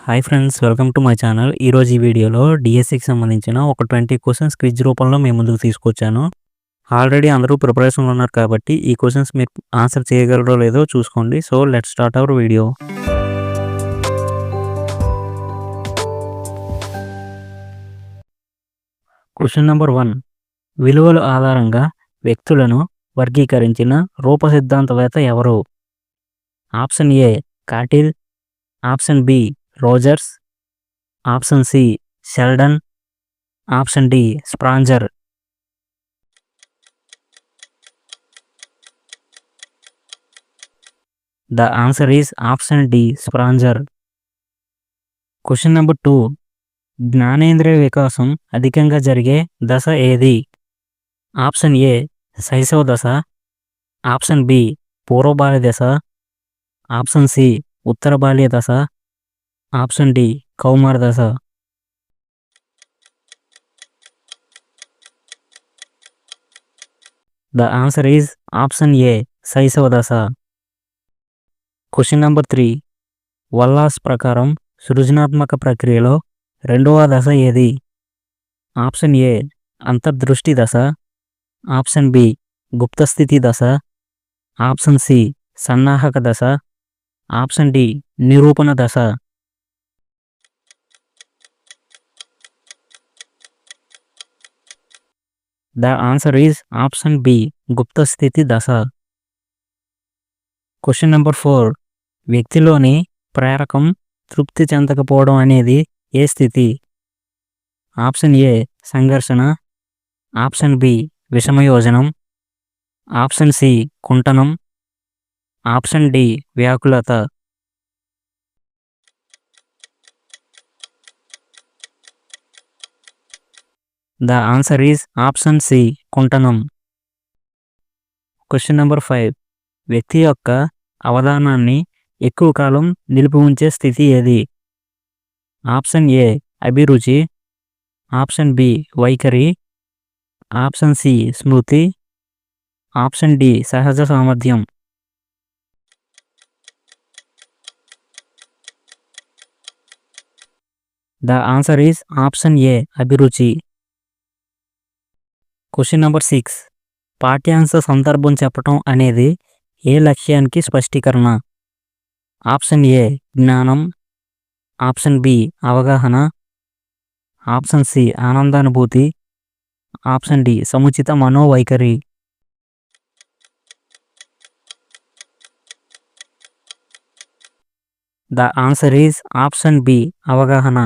Hi friends, welcome to my channel. ఈరోజు ఈ వీడియోలో డిఎస్సికి సంబంధించిన ఒక 20 క్వశ్చన్స్ క్విజ్ రూపంలో మేము ముందుకు తీసుకొచ్చాను. ఆల్రెడీ అందరూ ప్రిపరేషన్లో ఉన్నారు కాబట్టి ఈ క్వశ్చన్స్ మీరు ఆన్సర్ చేయగలరో లేదో చూసుకోండి. So let's start our video. Question number 1. విలువల ఆధారంగా వ్యక్తులను వర్గీకరించిన రూప సిద్ధాంతవేత్త ఎవరు? Option A Cattell, option B Rogers, option C Sheldon, option D Spranger. The answer is option D, Spranger. Question number 2. జ్ఞానేంద్రియ వికాసం అధికంగా జరిగే దశ ఏది? ఆప్షన్ ఏ శైశవ దశ, ఆప్షన్ బి పూర్వ బాల్య దశ, ఆప్షన్ సి ఉత్తర బాల్య దశ, ఆప్షన్ డి కౌమార దశ. The answer is option A శైశవ దశ. Question number 3. వల్లాస్ ప్రకారం సృజనాత్మక ప్రక్రియలో రెండవ దశ ఏది? ఆప్షన్ ఏ అంతర్దృష్టి దశ, ఆప్షన్ బి గుప్తస్థితి దశ, ఆప్షన్ సి సన్నాహక దశ, ఆప్షన్ డి నిరూపణ దశ. The answer is option B గుప్తస్థితి దశ. Question number 4. వ్యక్తిలోని ప్రేరకం తృప్తి చెందకపోవడం అనేది ఏ స్థితి? ఆప్షన్ ఏ సంఘర్షణ, ఆప్షన్ బి విషమయోజనం, ఆప్షన్ సి కుంటనం, ఆప్షన్ డి వ్యాకులత. The answer is option C కుంటనం. Question number 5. వ్యక్తి యొక్క అవధానాన్ని ఎక్కువ కాలం నిలిపి ఉంచే స్థితి ఏది? ఆప్షన్ ఏ అభిరుచి, ఆప్షన్ బి వైఖరి, ఆప్షన్ సి స్మృతి, ఆప్షన్ డి సహజ సామర్థ్యం. The answer is option A అభిరుచి. Question number 6. పాఠ్యాంశ సందర్భం చెప్పటం అనేది ఏ లక్ష్యానికి స్పష్టీకరణ? ఆప్షన్ ఏ జ్ఞానం, ఆప్షన్ బి అవగాహన, ఆప్షన్ సి ఆనందానుభూతి, ఆప్షన్ డి సముచిత మనోవైఖరి. The answer is option B అవగాహన.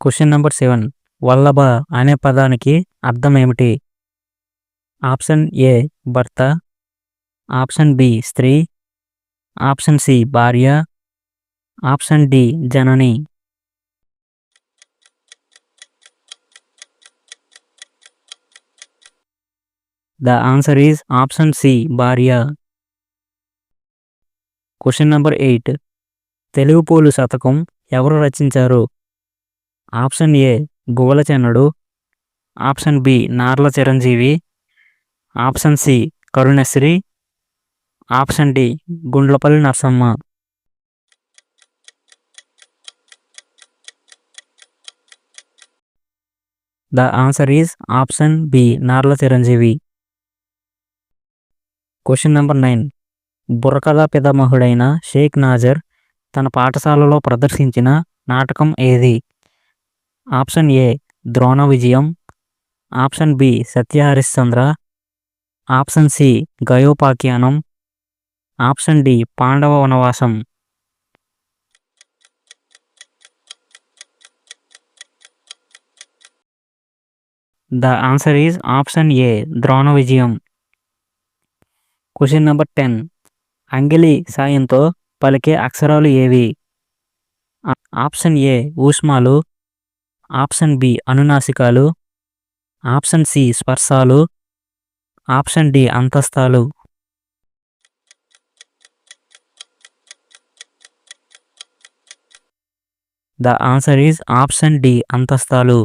Question number 7. వల్లభ అనే పదానికి అర్థం ఏమిటి? ఆప్షన్ ఏ భర్త, ఆప్షన్ బి స్త్రీ, ఆప్షన్ సి భార్య, ఆప్షన్ డి జనని. The answer is option C భార్య. Question number 8. తెలుగుపోలు శతకం ఎవరు రచించారు? Option A Guvvalachennadu, option B Narla Chiranjeevi, option C Karunasri, option D Gundlapalli Narasamma. The answer is option B Narla Chiranjeevi. Question number 9. బుర్రకథా పితామహుడైన షేక్ నాజర్ తన పాఠశాలలో ప్రదర్శించిన నాటకం ఏది? Option A Drona Vijayam, option B Satyaharishchandra, option C Gayopakhyanam, option D Pandava Vanavasam. The answer is option A Drona Vijayam. Question number 10. అంగిలి సాయంతో పలికే అక్షరాలు ఏవి? ఆప్షన్ ఏ ఊష్మాలు, ఆప్షన్ బి అనునాసికాలు, ఆప్షన్ సి స్పర్శాలు, ఆప్షన్ డి అంతస్తాలు. The answer is option D అంతస్తాలు.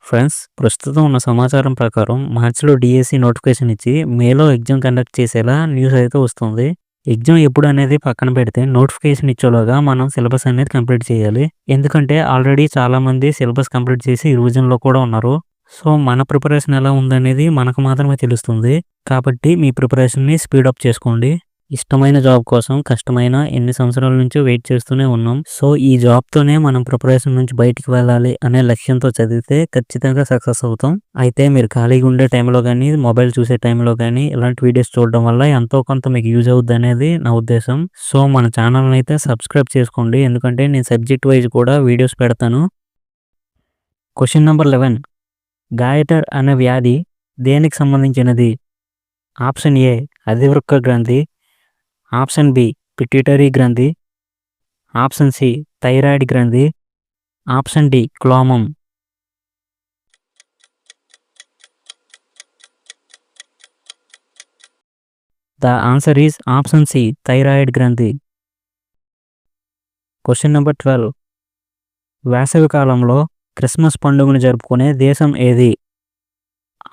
ఫ్రెండ్స్, ప్రస్తుతం ఉన్న సమాచారం ప్రకారం మార్చిలో డిఎస్సి నోటిఫికేషన్ ఇచ్చి మేలో ఎగ్జామ్ కండక్ట్ చేసేలా న్యూస్ అయితే వస్తుంది. ఎగ్జామ్ ఎప్పుడు అనేది పక్కన పెడితే నోటిఫికేషన్ ఇచ్చేలోగా మనం సిలబస్ అనేది కంప్లీట్ చేయాలి. ఎందుకంటే ఆల్రెడీ చాలామంది సిలబస్ కంప్లీట్ చేసి రివిజన్‌లో కూడా ఉన్నారు. సో, మన ప్రిపరేషన్ ఎలా ఉందనేది మనకు మాత్రమే తెలుస్తుంది. కాబట్టి మీ ప్రిపరేషన్‌ని స్పీడప్ చేసుకోండి. ఇష్టమైన జాబ్ కోసం కష్టమైన ఎన్ని సంవత్సరాల నుంచో వెయిట్ చేస్తూనే ఉన్నాం. సో, ఈ జాబ్‌తోనే మనం ప్రిపరేషన్ నుంచి బయటికి వెళ్ళాలి అనే లక్ష్యంతో చదివితే ఖచ్చితంగా సక్సెస్ అవుతాం. అయితే మీరు ఖాళీగా ఉండే టైంలో గానీ, మొబైల్ చూసే టైంలో గానీ ఇలాంటి వీడియోస్ చూడడం వల్ల ఎంతో కొంత మీకు యూజ్ అవుద్దనేది నా ఉద్దేశం. సో, మన ఛానల్‌ని అయితే సబ్స్క్రైబ్ చేసుకోండి. ఎందుకంటే నేను సబ్జెక్ట్ వైస్ కూడా వీడియోస్ పెడతాను. క్వెషన్ నంబర్ 11 గాయటర్ అనే వ్యాధి దేనికి సంబంధించినది? ఆప్షన్ ఏ అధివృక్క గ్రంథి, ఆప్షన్ బి పిట్యూటరీ గ్రంథి, ఆప్షన్ సి థైరాయిడ్ గ్రంథి, ఆప్షన్ డి క్లోమం. The answer is option C thyroid గ్రంథి. క్వెషన్ నంబర్ 12 వేసవి కాలంలో క్రిస్మస్ పండుగను జరుపుకునే దేశం ఏది?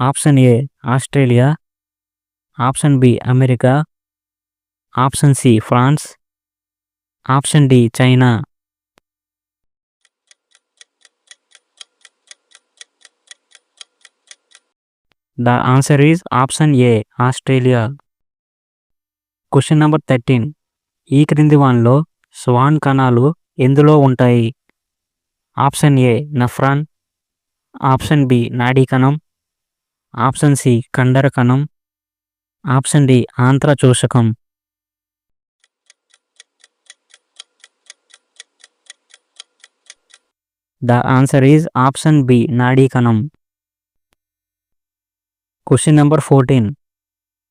Option A Australia, option B America, option C France, option D China. The answer is option A Australia. Question number 13 ఈ క్రింది వానిలో స్వాన్ కణాలు ఎందులో ఉంటాయి? Option A nephron, option B నాడీ కణం, ఆప్షన్ సి కండర కణం, ఆప్షన్ డి ఆంత్రచూషకం. The answer is option B నాడీ కణం. క్వెషన్ నంబర్ 14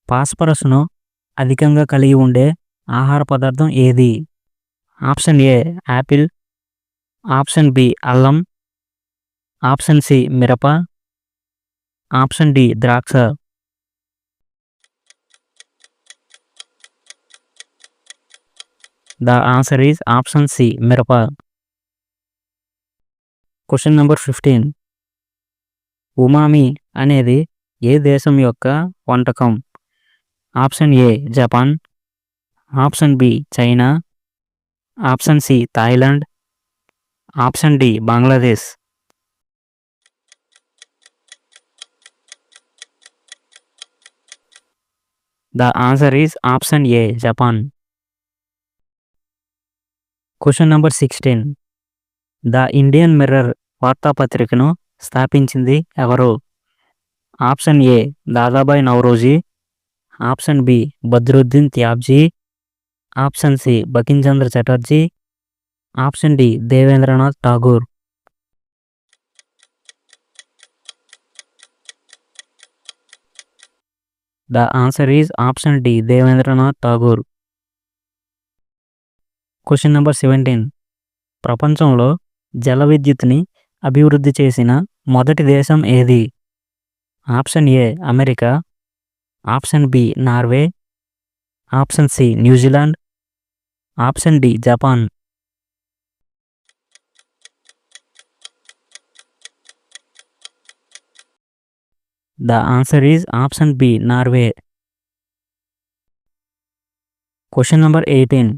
ఫాస్ఫరస్ను అధికంగా కలిగి ఉండే ఆహార పదార్థం ఏది? Option A apple, option B అల్లం, ఆప్షన్ సి మిరప, ఆప్షన్ డి ద్రాక్ష. The answer is option C మిరప. క్వెషన్ నంబర్ 15 ఉమామి అనేది ఏ దేశం యొక్క వంటకం? Option A Japan, option B China, option C Thailand, option D Bangladesh. The answer is option A Japan. Question number 16 the Indian Mirror వార్తాపత్రికను స్థాపించింది ఎవరు? Option A Dadabhai Naoroji, option B Badruddin Tyabji, option C Bankimchandra Chatterjee, option D Debendranath Tagore. The answer is option D Debendranath Tagore. Question number 17 ప్రపంచంలో జల విద్యుత్ని అభివృద్ధి చేసిన మొదటి దేశం ఏది? Option A America, option B Norway, option C New Zealand, option D Japan. The answer is option B Norway. Question number 18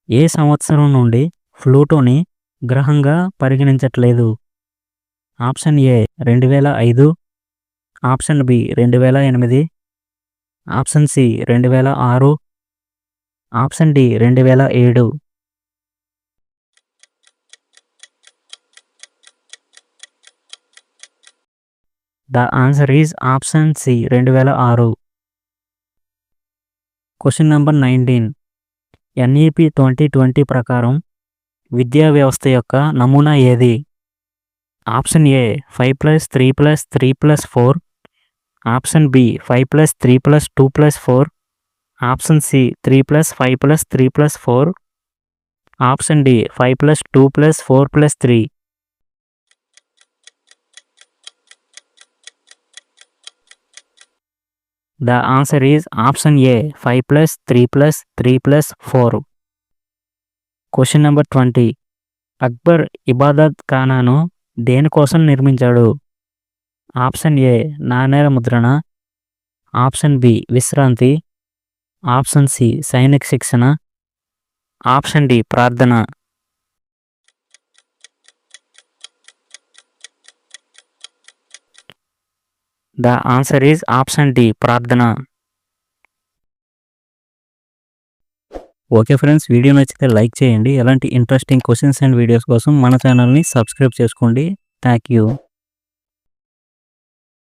ఏ సంవత్సరం నుండి ప్లూటోని గ్రహంగా పరిగణించట్లేదు? Option A 2005, option B 2008, option C 2006, option D 2007. The answer is option C 2006. Question number 19 NEP 2020 ప్రకారం విద్యా వ్యవస్థ యొక్క నమూనా ఏది? Option A 5+3+3+4, option B 5+3+2+4, option C 3+5+3+4, option D 5+2+4+3. The answer is option A 5+3+3+4. Question number 20 Akbar ఇబాదత్ ఖానాను దేనికోసం నిర్మించాడు? ఆప్షన్ ఏ నాణేల ముద్రణ, ఆప్షన్ బి విశ్రాంతి, ఆప్షన్ సి సైనిక శిక్షణ, ఆప్షన్ డి ప్రార్థన. The answer is option D ప్రార్థన. ఓకే ఫ్రెండ్స్, వీడియో నచ్చితే లైక్ చేయండి. ఎలాంటి ఇంట్రెస్టింగ్ క్వశ్చన్స్ అండ్ వీడియోస్ కోసం మన ఛానల్ని సబ్స్క్రైబ్ చేసుకోండి. Thank you.